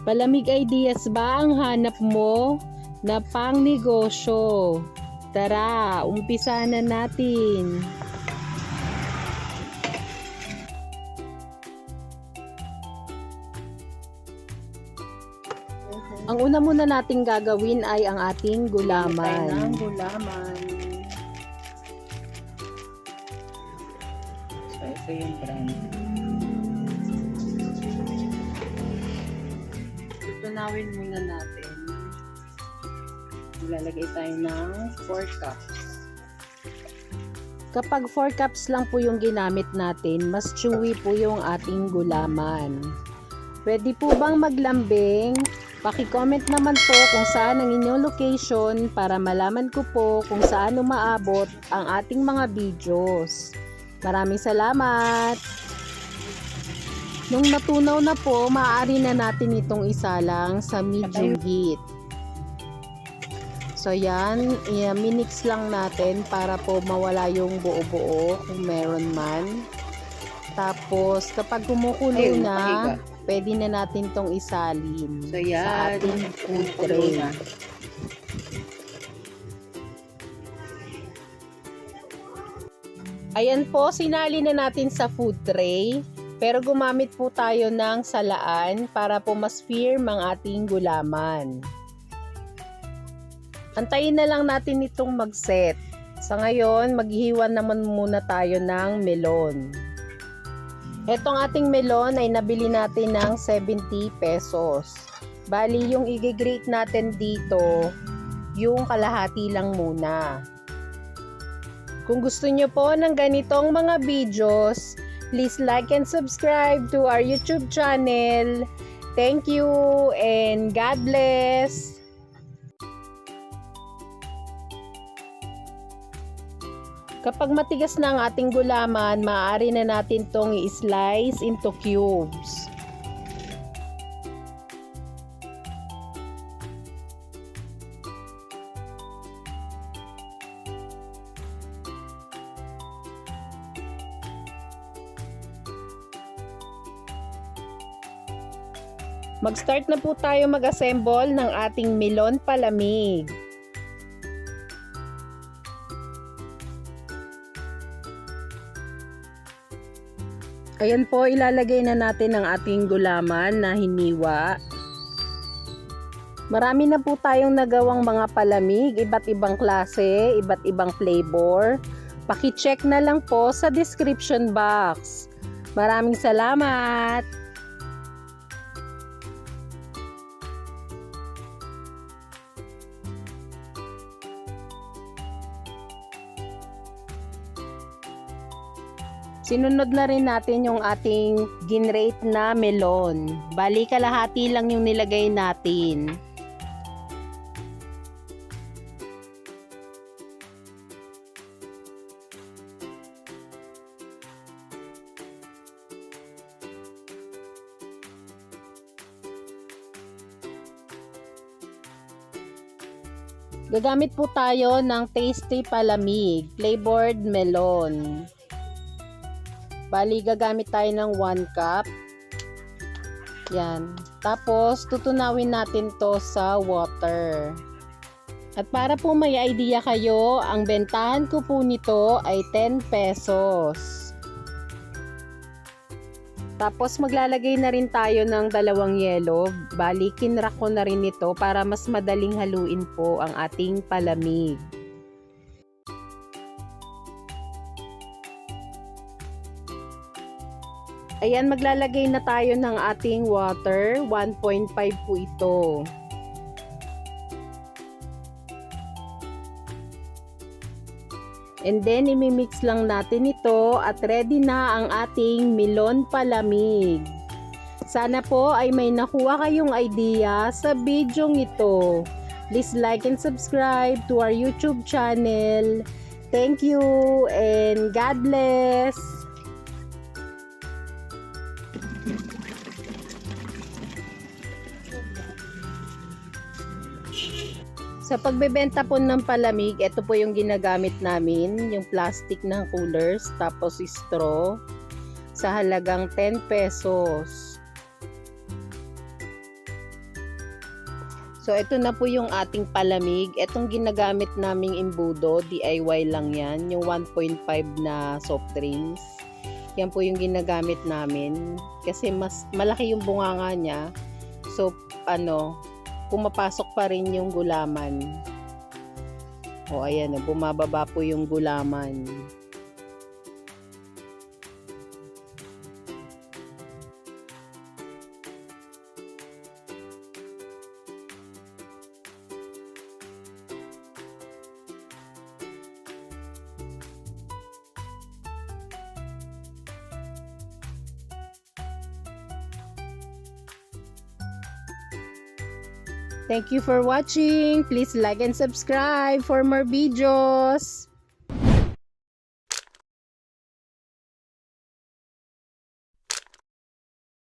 Palamig ideas ba ang hanap mo na pang negosyo? Tara, umpisa na natin. Ang una muna nating gagawin ay ang ating gulaman. Ng gulaman. So, ito yung brand. Tunawin muna natin. Ilalagay tayo ng 4 cups. Kapag 4 cups lang po yung ginamit natin, mas chewy po yung ating gulaman. Pwede po bang maglambing? Paki-comment naman po kung saan ang inyong location para malaman ko po kung saan umaabot ang ating mga videos. Maraming salamat! Nung natunaw na po, maaari na natin itong isalang sa medium heat. So yan, minix lang natin para po mawala yung buo-buo kung meron man. Tapos kapag kumukulo na, pwede na natin tong isalin So yan, sa ating food tray. Ayan po, sinali na natin sa food tray. Pero gumamit po tayo ng salaan para po mas firm ang ating gulaman. Antayin na lang natin itong mag-set. Sa ngayon, maghihiwan naman muna tayo ng melon. Etong ating melon ay nabili natin ng 70 pesos. Bali, yung i-grate natin dito, yung kalahati lang muna. Kung gusto nyo po ng ganitong mga videos, please like and subscribe to our YouTube channel. Thank you and God bless! Kapag matigas na ang ating gulaman, maaari na natin itong i-slice into cubes. Mag-start na po tayo mag-assemble ng ating melon palamig. Ayan po, ilalagay na natin ang ating gulaman na hiniwa. Marami na po tayong nagawang mga palamig, iba't ibang klase, iba't ibang flavor. Paki-check na lang po sa description box. Maraming salamat! Sinunod na rin natin yung ating ginrate na melon. Bali, kalahati lang yung nilagay natin. Gagamit po tayo ng Tasty Palamig, flavored melon. Bali, gagamit tayo ng 1 cup. Yan. Tapos, tutunawin natin to sa water. At para po may idea kayo, ang bentahan ko po nito ay 10 pesos. Tapos, maglalagay na rin tayo ng 2 yelo. Bali, kinrak ko na rin ito para mas madaling haluin po ang ating palamig. Ayan, maglalagay na tayo ng ating water. 1.5 po ito. And then, imimix lang natin ito at ready na ang ating melon palamig. Sana po ay may nakuha kayong idea sa bidyong ito. Please like and subscribe to our YouTube channel. Thank you and God bless! Sa pagbebenta po ng palamig, ito po yung ginagamit namin, yung plastic na coolers, tapos straw, sa halagang 10 pesos. So, ito na po yung ating palamig. Itong ginagamit naming imbudo, DIY lang yan. Yung 1.5 na soft drinks. Yan po yung ginagamit namin. Kasi mas malaki yung bunganga niya. So, pumapasok pa rin yung gulaman. O, ayan, bumababa po yung gulaman. Thank you for watching. Please like and subscribe for more videos.